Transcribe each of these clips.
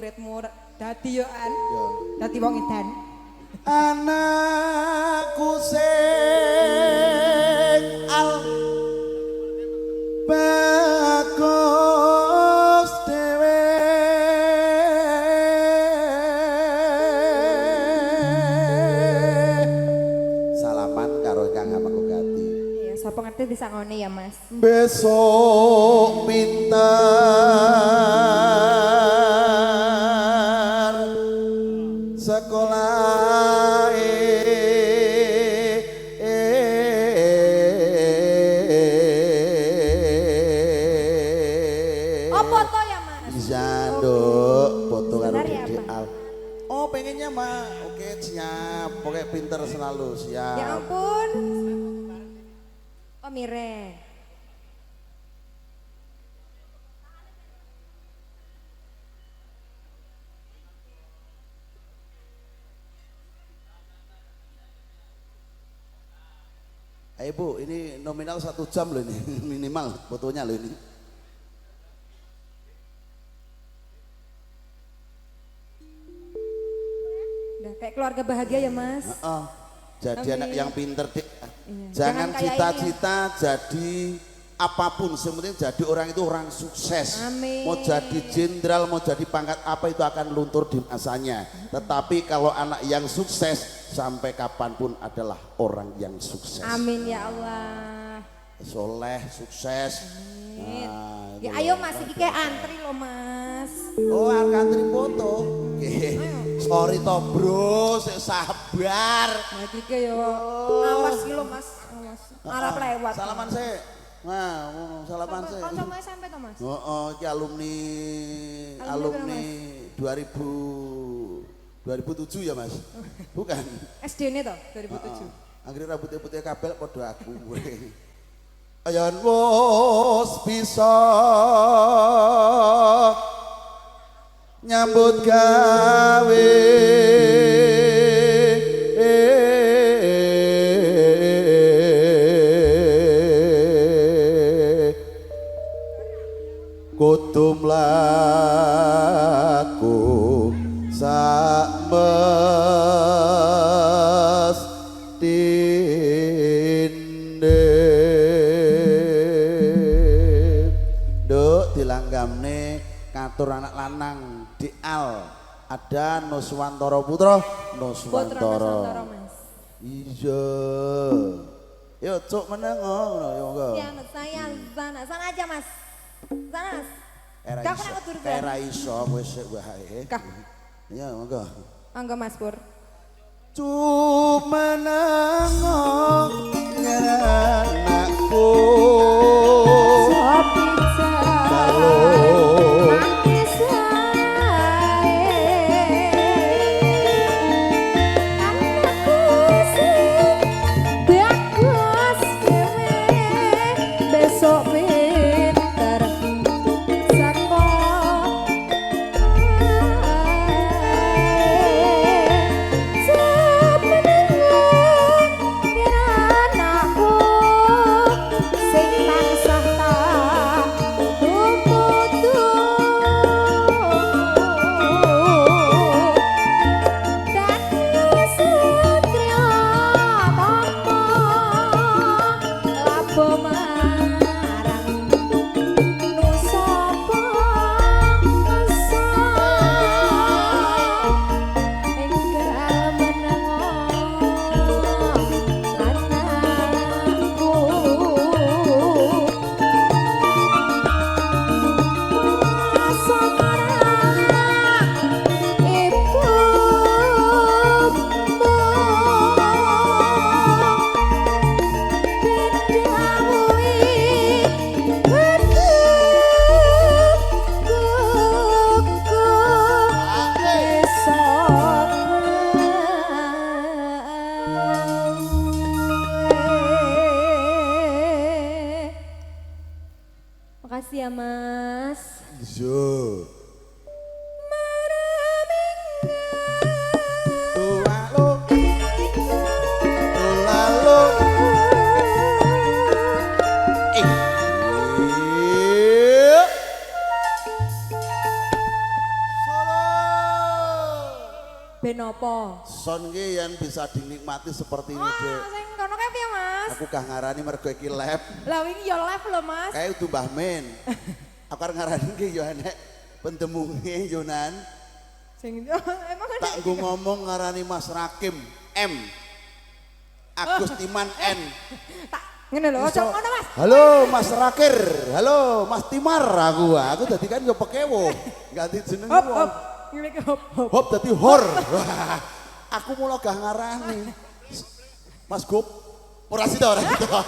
muridmu dadi yo an. Dadi wong edan. Anakku sing al bagus dewe salaman karo Kang Amagati. Iya, sapa ngerti disangone ya, Mas. Besok pinter sekolah Oh, foto ya, Mas? bisa dok foto karo Sebentar ya, Dede Pak? Al. Oh pengennya mah oke siap pokoknya pinter selalu siap. Ya ampun. Oh, Mire. Ayo Bu, ini nominal 1 jam loh ini minimal fotonya loh ini. Udah kayak keluarga bahagia ya, Mas. Jadi Amin. anak yang pinter deh. Iya. Jangan Jangan kayak cita-cita jadi apapun, sebenarnya jadi orang itu orang sukses. Amin. Mau jadi jenderal, mau jadi pangkat apa itu akan luntur di masanya. Tetapi kalau anak yang sukses sampai kapanpun adalah orang yang sukses. Amin ya Allah. Soleh, sukses. Amin. Nah, Ya itu ayo loh. Mas, iki kayak antri loh, Mas. Oh, antri foto. Sorry toh bro, sik sabar. Nah, iki ke yo. Awas iki lho, Mas. Awas. Arep lewat. Salaman sih. Nah, salaman sih. Kanca SMP to, Mas? Iki alumni Alumni 2007 ya Mas. Bukan. SD ne to 2007. Anggere rambutnya putih kabel padha aku kowe. Ayan wis bisa nyambut gawe kudu mlaku sak mestine nduk dilanggamne katur anak lanang Dial ada Nuswantoro Putra Nuswantoro Mas. iya yo cuk meneng ngono yo monggo Ya, saya sana aja, Mas. Sana, Mas. era Gak iso kena keturunan. era iso wis wae Kah. iya monggo Angga Mas Pur. cuma nangok anakku Sopi Halo. manis anakku sing bagus dewe besok pinter Makasih ya, Mas. Zo. Tualo. Tulalo. Solo. napa? Son ki yen bisa dinikmati seperti ini, Dek. Sing kono kae piye, Mas? Aku gak ngarani mergo iki lab. Lah wingi ya live lho, Mas. Kayak udah Mbah Men. Aku arep ngarani ki yo enek pendemunge Yonan. Sing emang Tak nggo ngomong ngarani Mas Rakim M. Agustiman N. tak ngene lho, ojo ngono, Mas. Halo Mas Rakir, halo Mas Timar aku dadi kan yo pekewo. Ganti jeneng Hop wong. hop. Ngene ki hop hop. Hop dadi hor. Wah, aku mula gak ngarani. Mas Gop. Ora sida. Gak, kok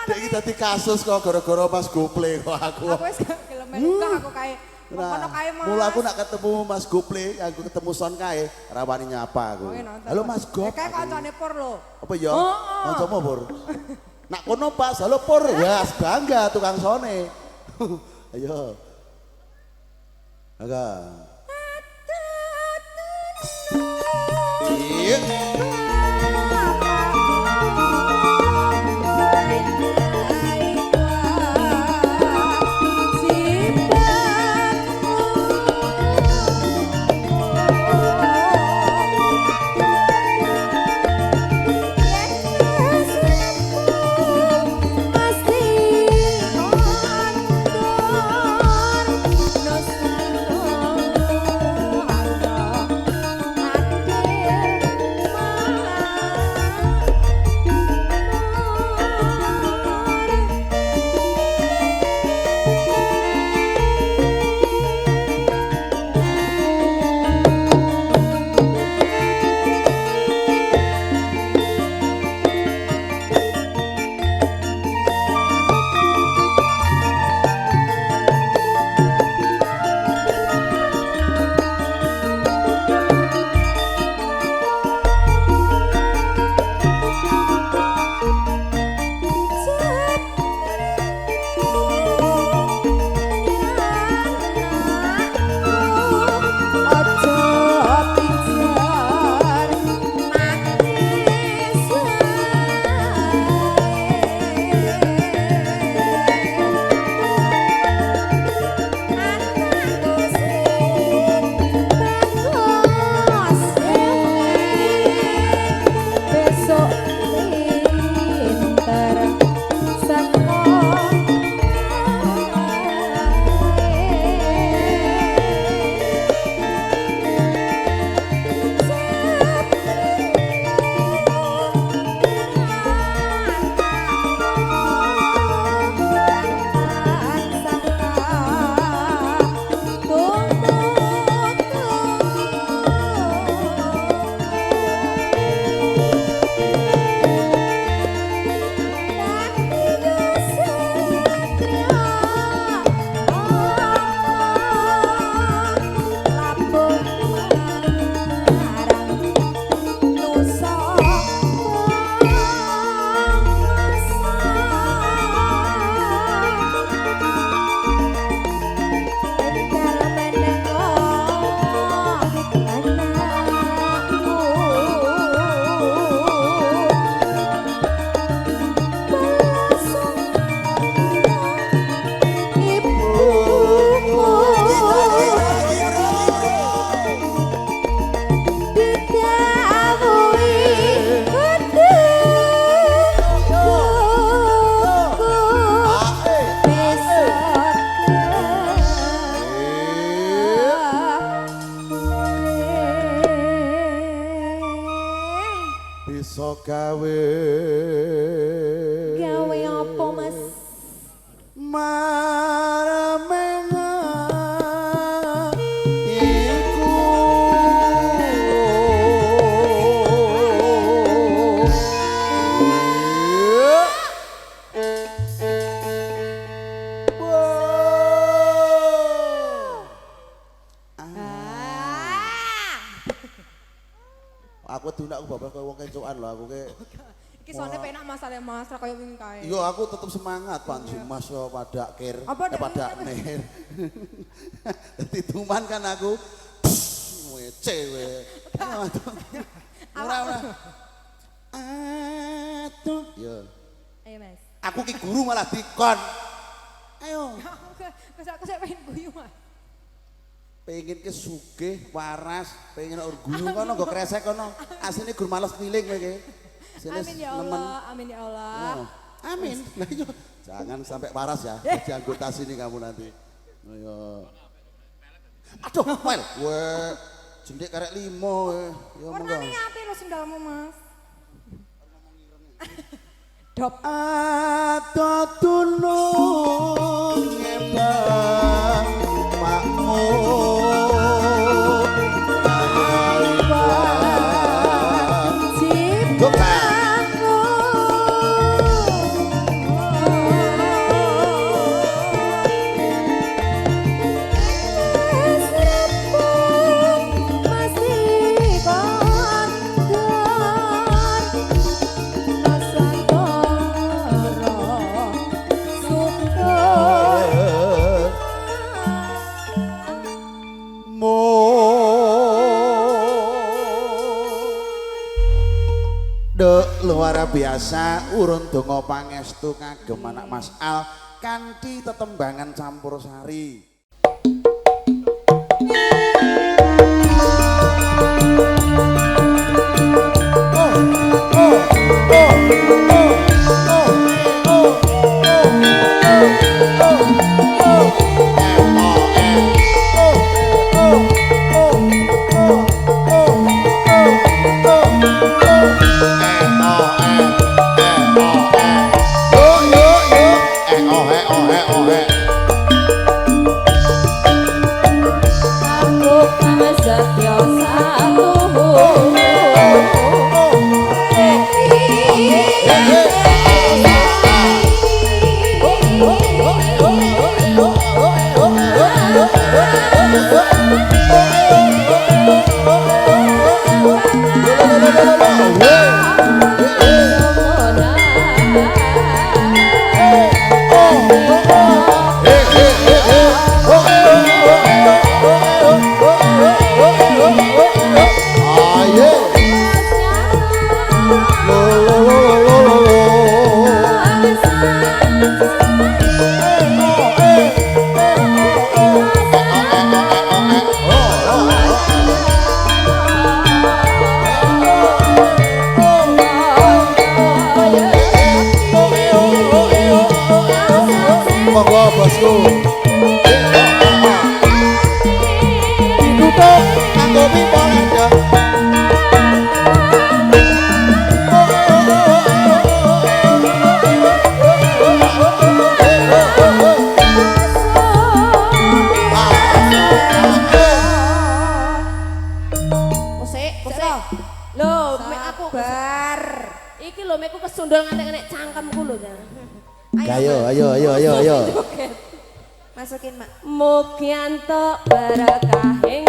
Dek iki dadi kasus kok gara-gara Mas Gople kok aku. Aku wis gak gelem melu aku kae. Kono kae, Mas. Mula aku nak ketemu Mas Gople, aku ketemu Son kae, rawani nyapa aku. Halo Mas Gop. Kayak kancane Pur lho. Apa ya? Kancamu Pur. Nak kono Pak, halo Pur. Wah, bangga tukang sone. Ayo. Aga. Iya. Bisa gawe apa, Mas? maramenga iku aku tuh aku babak koyo wong kencukan lho aku ke. Iki sone penak masalah Mas ra koyo wingi kae. Iya aku tetep semangat Panji Mas yo pada kir pada ner. Dadi tuman kan aku wece we. Ora. Atuh. Yo. Ayo Mas. Aku ki guru malah dikon. Ayo. Aku sik pengen guyu Mas. pengen ke sugih waras pengen urguyu kono nggo kresek kono asline gur males keliling kowe iki Amin ya Allah, amin ya Allah. Oh, amin lah iya jangan sampai waras ya jadi anggota sini kamu nanti ayo aduh wel we jendik karek 5 ya monggo Warnane apik lho sendalmu Mas. Dop atau tulung ngebang makmu luar biasa urun donga pangestu kagem anak Mas Al kanthi tetembangan campur sari. Masukin Mak. Mugianto barakah ing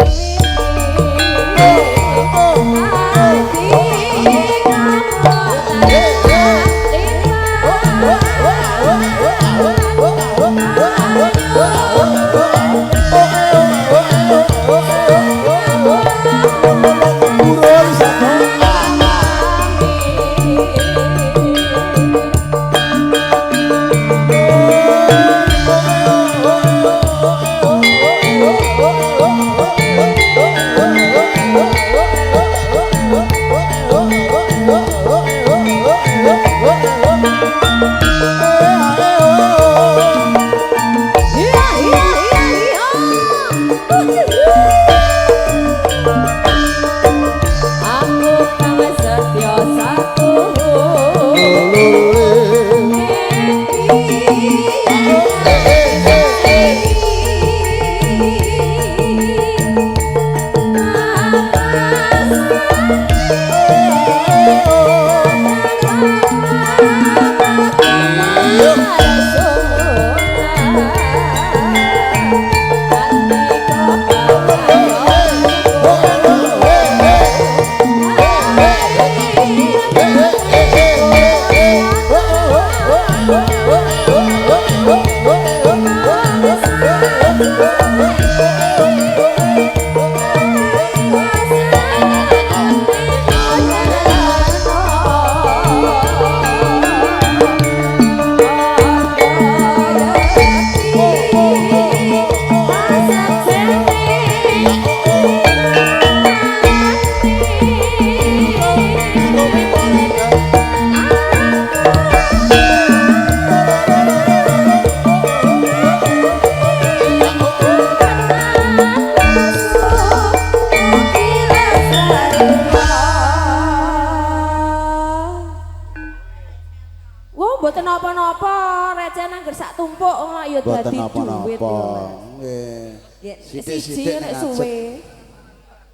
ayo Boten dadi duit apa-apa. yo. Nggih. Ya, Sithik-sithik siji nek ngajak. suwe.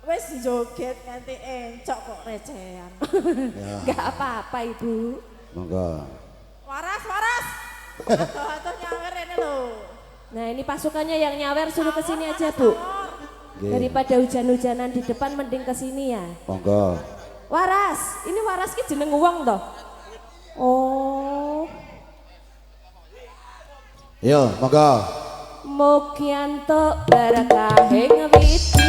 Wis joget nganti encok kok recehan. Enggak apa-apa, Ibu. Monggo. Waras, waras. Atuh nyawer ini lho. Nah, ini pasukannya yang nyawer suruh ke sini aja, Bu. Nggih. Daripada hujan-hujanan di depan mending ke sini ya. Monggo. Waras, ini waras ki jeneng wong toh. Oh, Yo, monggo. mugi antuk berkahing witi.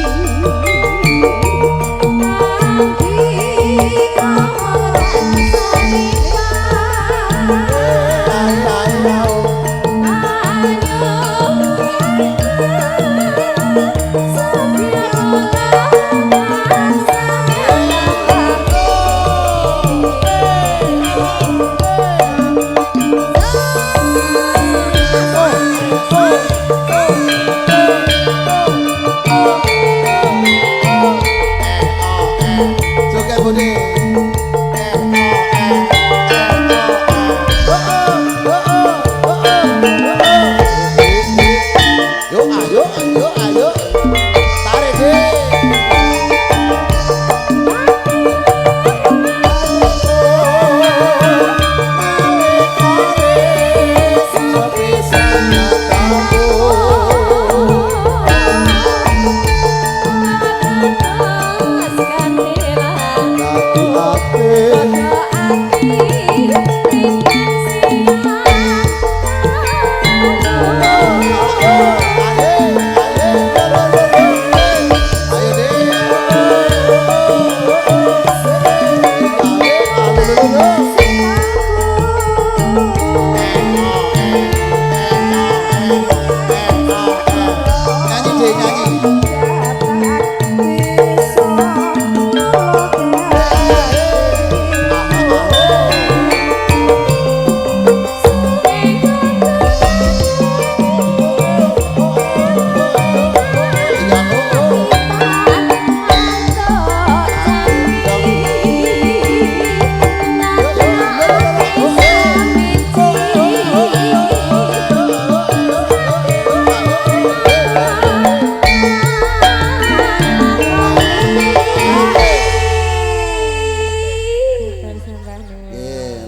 Joget Budi. Yo ayo ayo ayo. Tarik deh.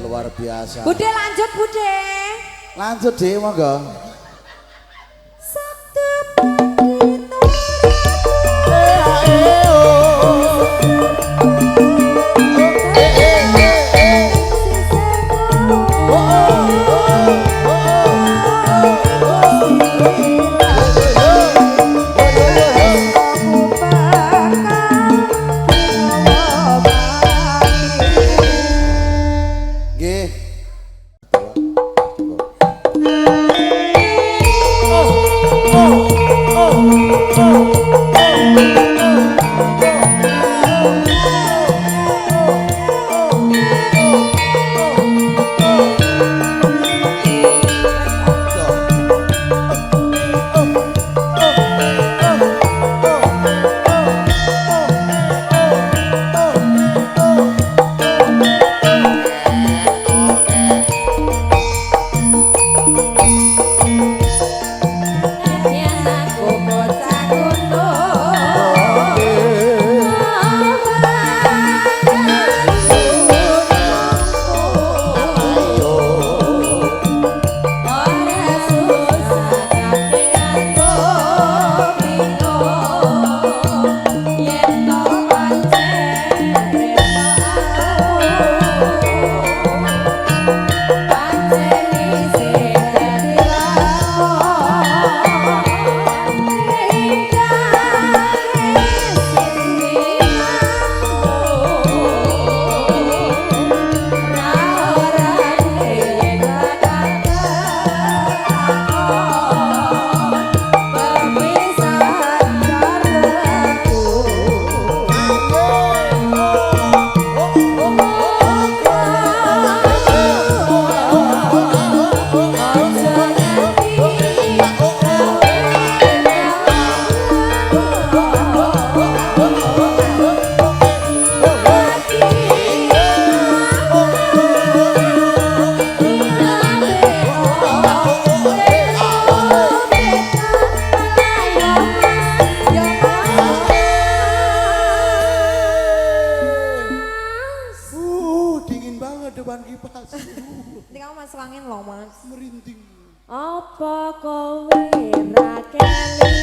Luar biasa. Bude lanjut Bude. Lanjut deh monggo. Nggih. melo Mas. Merinding. Apa kowe ra kelingan?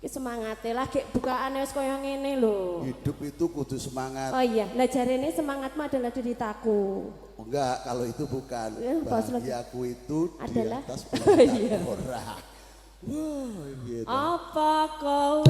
Semangate lagi bukaane wis kaya ngene lho. Hidup itu kudu semangat. Oh iya, lah jarene semangatmu adalah deritaku. Enggak, kalau itu bukan. Bahagiaku itu adalah di atas iya. orang. Wah, gitu. Apa kowe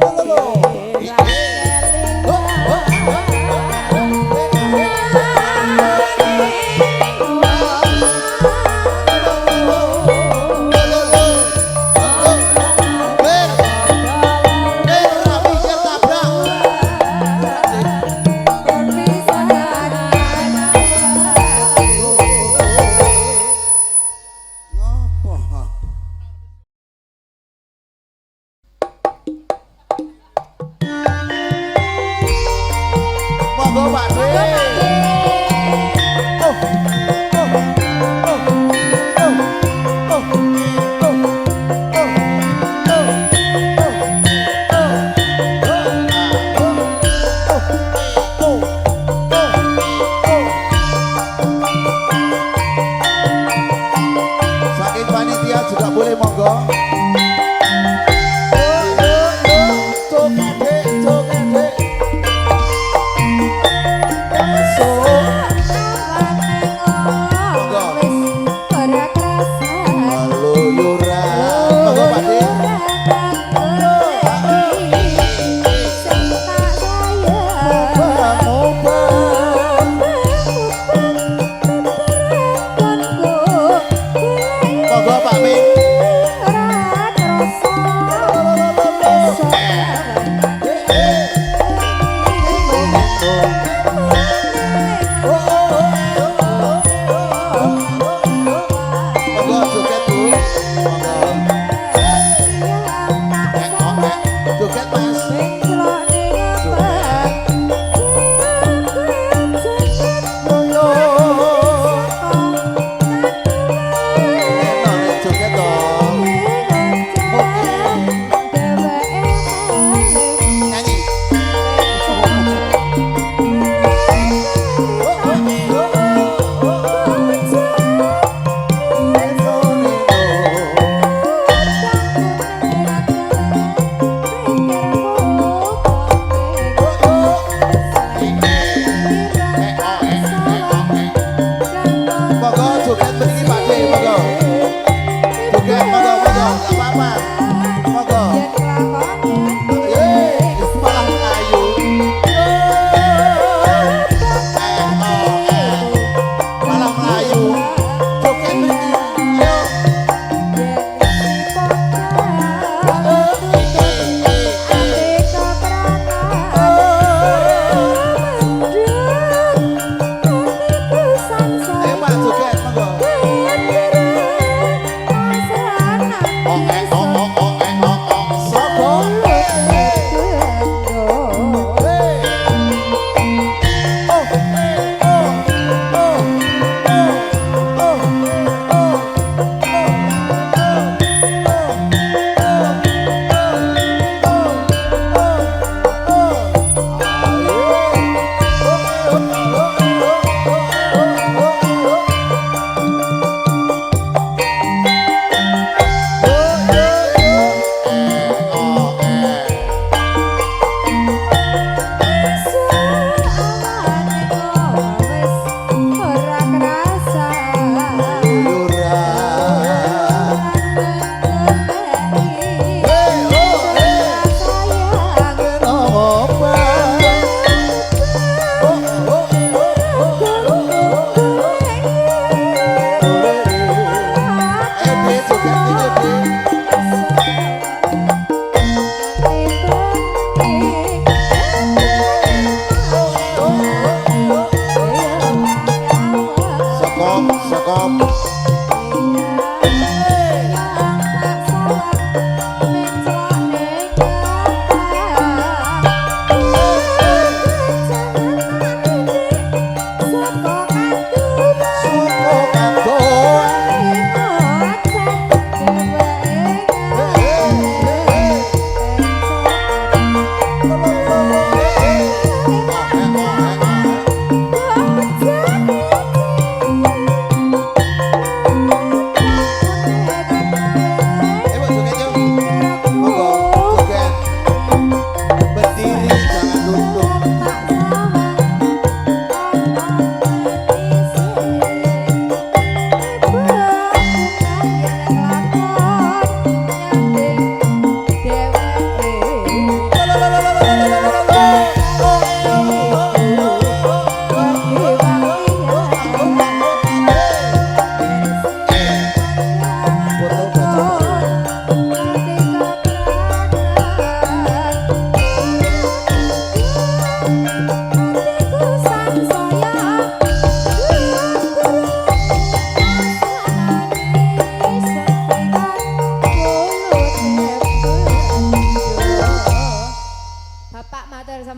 Monggo Pak De. Saking panitia juga boleh monggo. Cok Ade.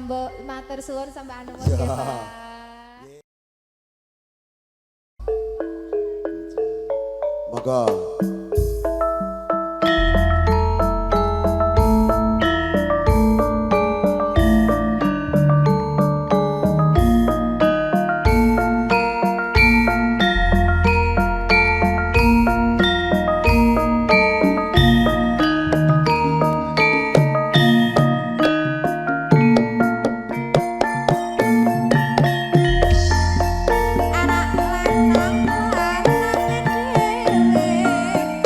mbok matur suwun sampean nuwun nggih, Pak. Monggo. Anak lanang lanang dhewe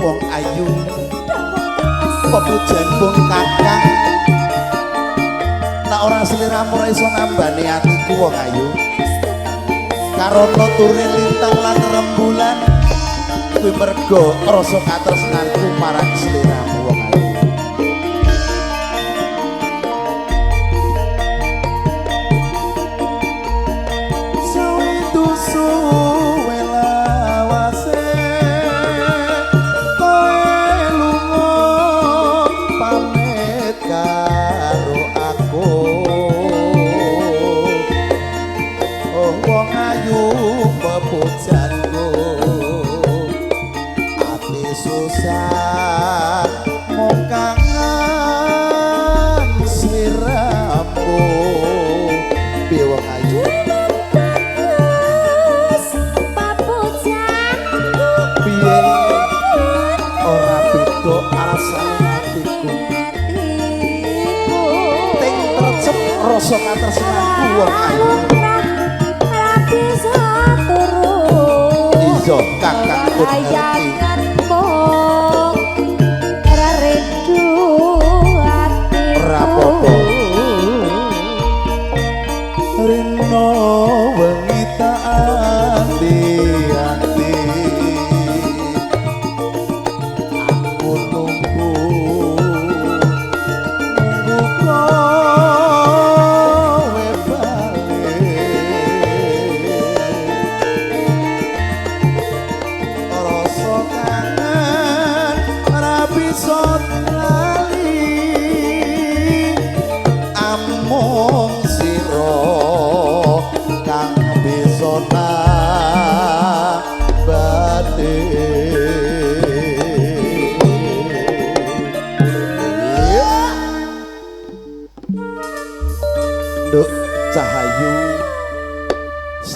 wong ayu pepujan pun kakang nek ora sliramu ora iso ngambane atiku wong ayu karana turune lintang lan rembulan kuwi mergo rasa katresnanku marang sliramu wong ayu rasa katresnanku wong ayu iso kakang pun ngerti rapopo rino wengi tak ati-ati aku nunggu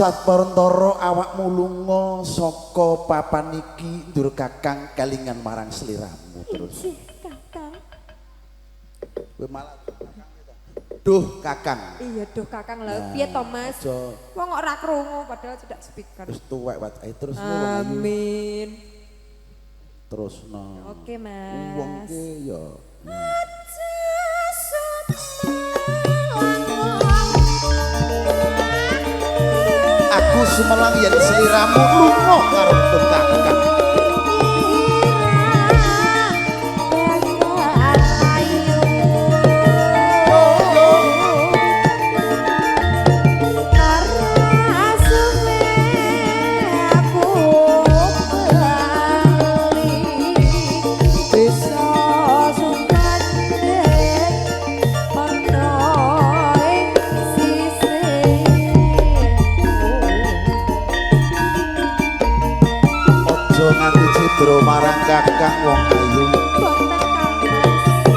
Satparentara awakmu lunga saka papan iki ndur kakang kelingan marang sliramu terus. Kakang. Kowe malah duh kakang. Iya duh kakang lha piye to Mas? Wong kok ora krungu padahal cedak speaker. Wis tuwek wae terus amin. Terusno. Oke Mas. Wong ki ya aku sumelang yen sliramu lunga karo kakang. Marang kakang wong ayu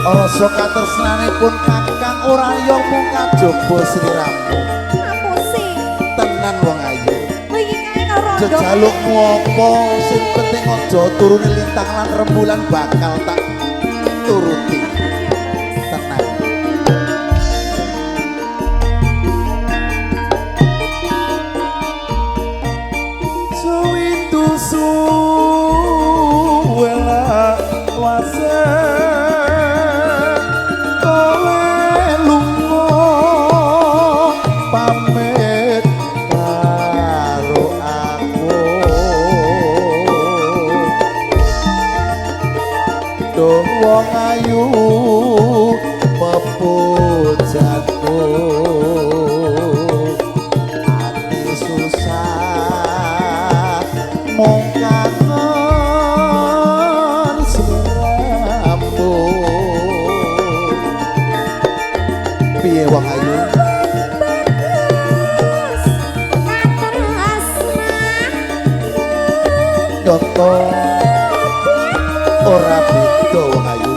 rasa katresnanipun kakang ora ya mung kajaba sliramu ngapusi tenan wong ayu iki kae karo jejalukmu apa sing penting aja turune lintang lan rembulan bakal tak turuti tenan suwindu wong ayu pepujanku ati susah mung kangen sliramu piye wong ayu Doto ora beda wong ayu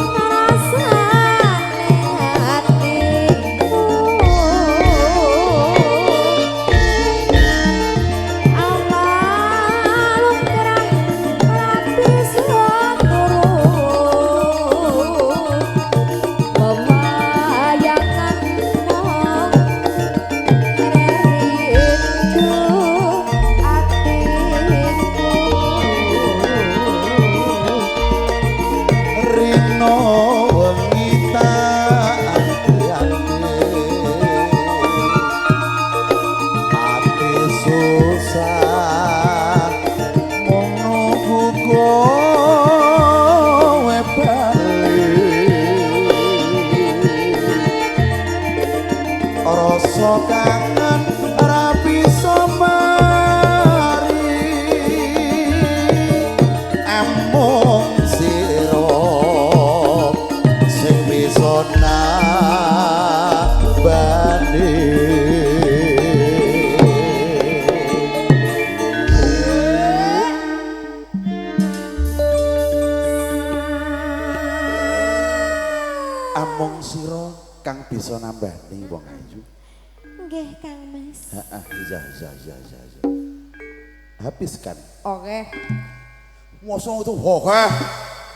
bisa nambani wong ayu. Nggih, Kang Mas. Heeh, iya. Habiskan. Oke. Masa itu oke.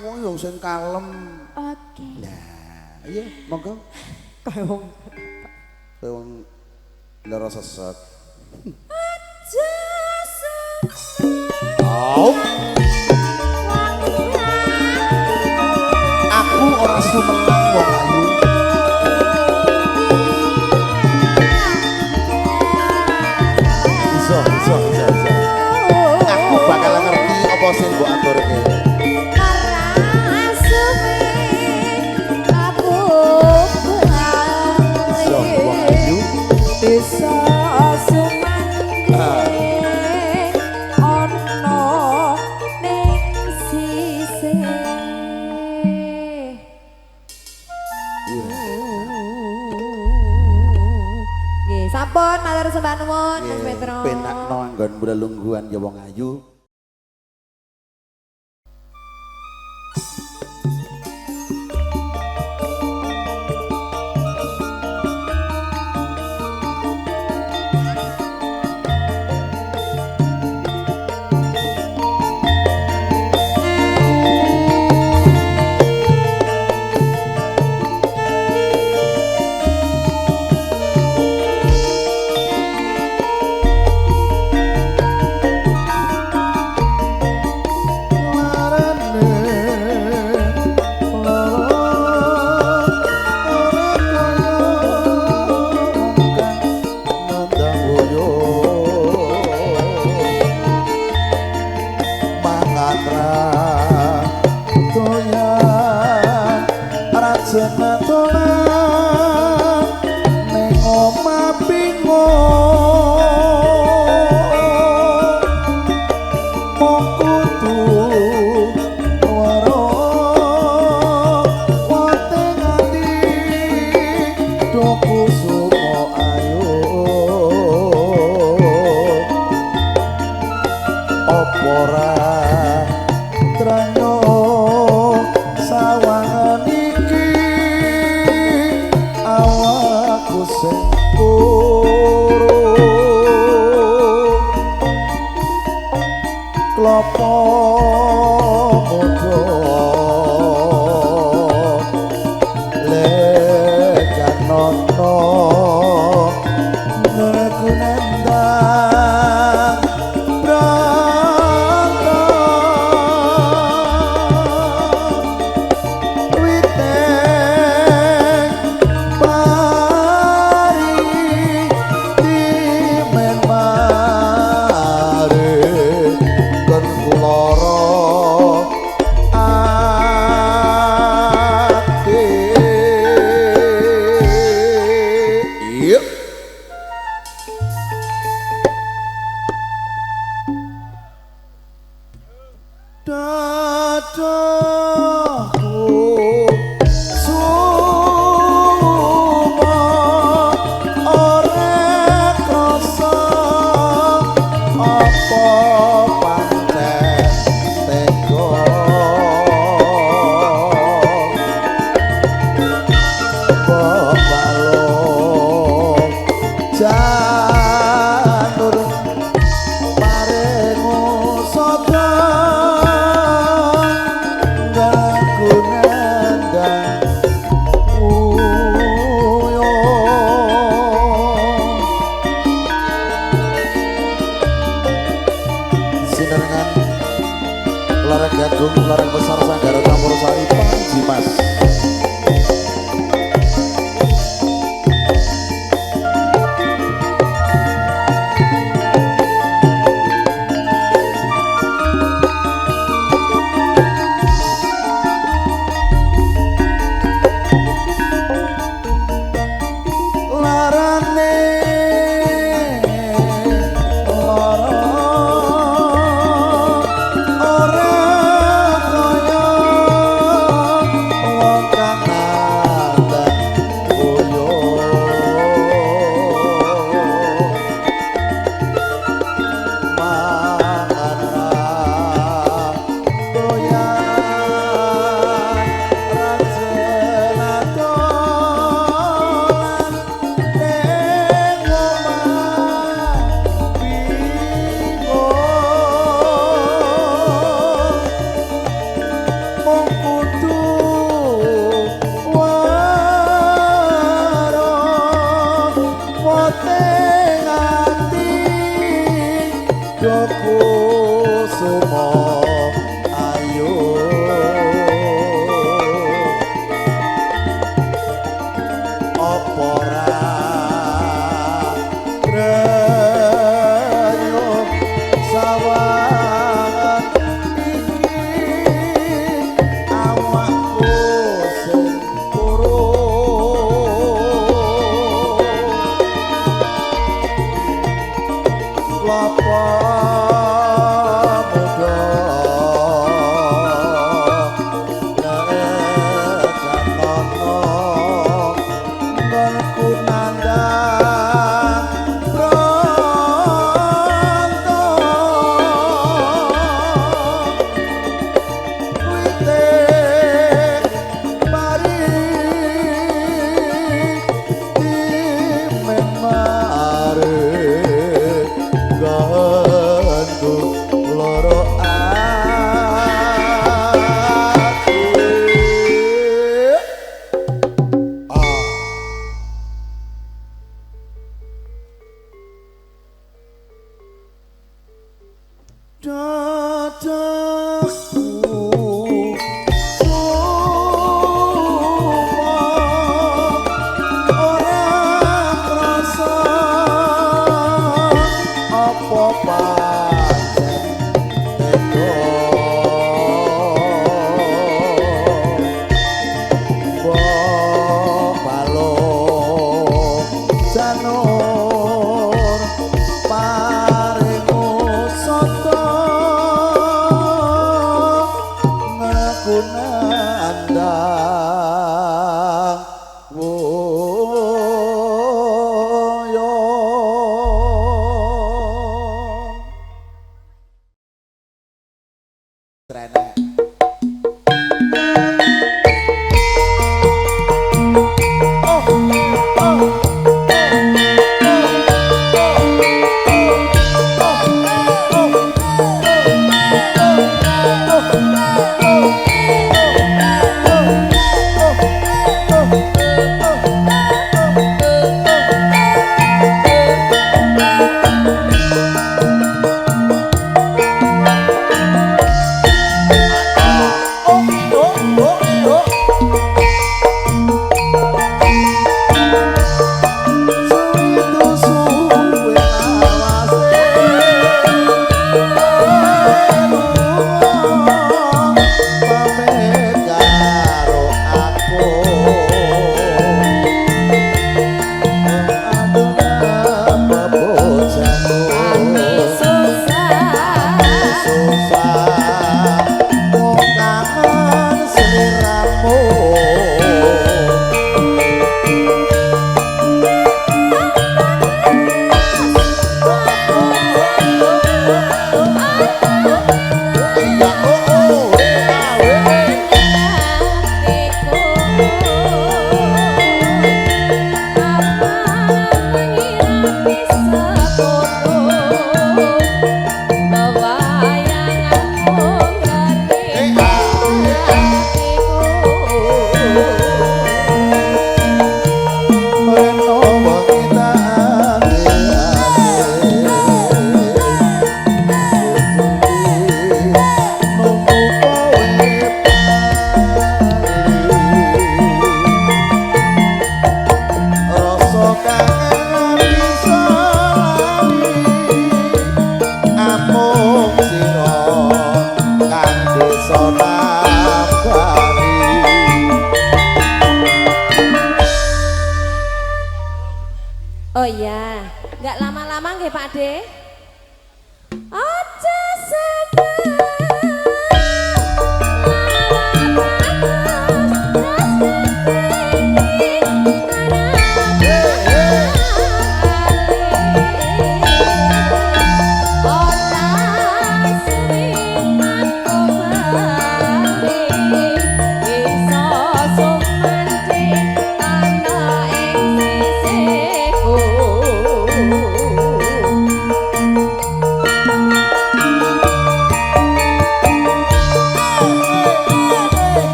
Wong yo sing kalem. Oke. Nah, iya, monggo. Kayak wong Kowe wong lara sesek. Aja Au. Aku ora sumeneng wong ayu. Iso. Aku bakal ngerti apa sing mbok aturke. Iso wong ayu. Bisa sumanding ono ning sisih. Nggih, sampun matur sembah nuwun Mas Petro. Penakno anggon mulelungguhan ya wong ayu. kusumo ayu apa ra renyuh sawangan iki awakku sing lapa muda nekanono nggonku nandang pronto wite mari dimemare gantu loro ati dadaku ora krasa apa pancen teko mbok balung janur paringu soto ngaku nandang woyo trenek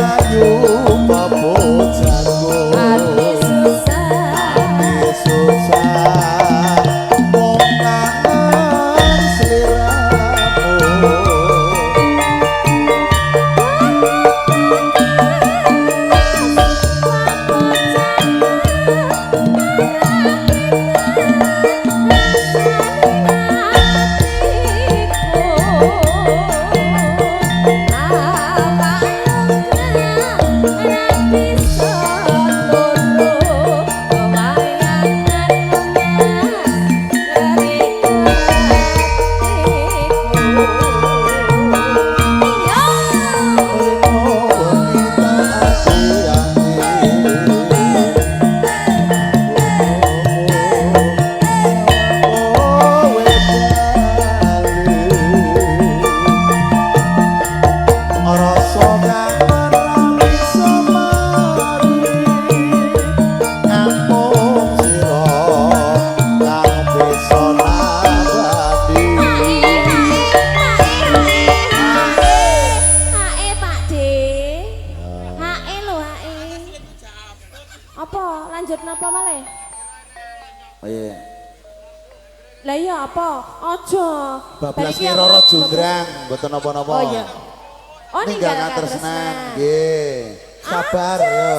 ayu pepujaku Ati susah mung kangen sliramu apa lanjut napa malih? Oh iya. Lah iya apa? Aja. Bablas ki Roro Jundrang, mboten napa-napa. Oh iya. Oh ninggal katresnan, nggih. Sabar ya.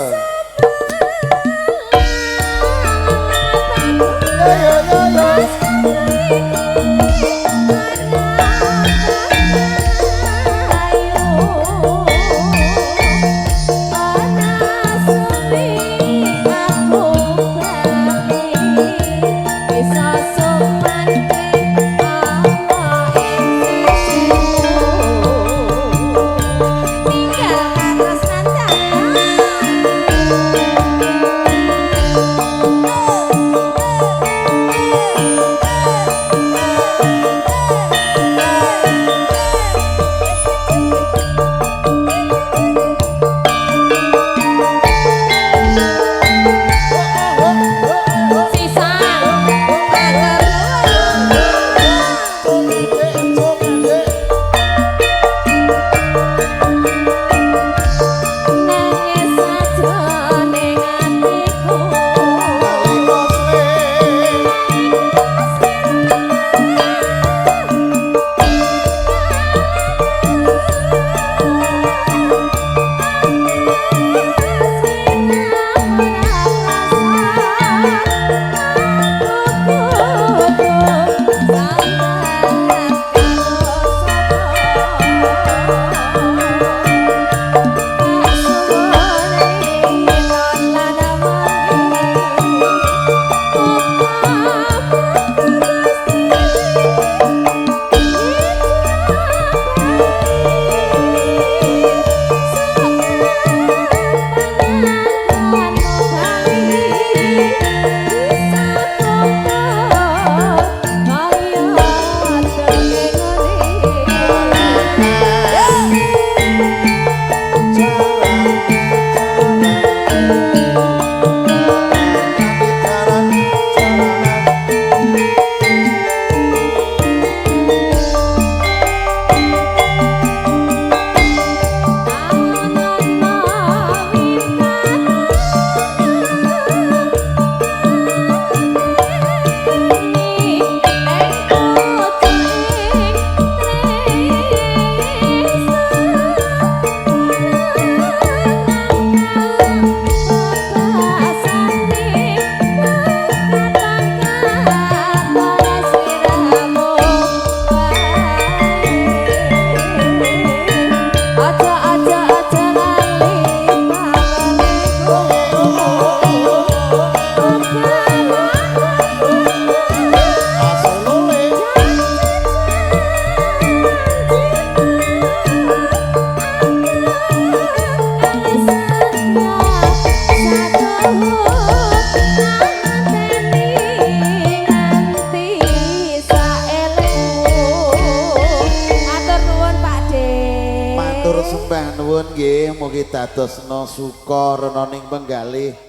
Matur sembah nuwun nggih, mugi dadosna suka renaning penggalih.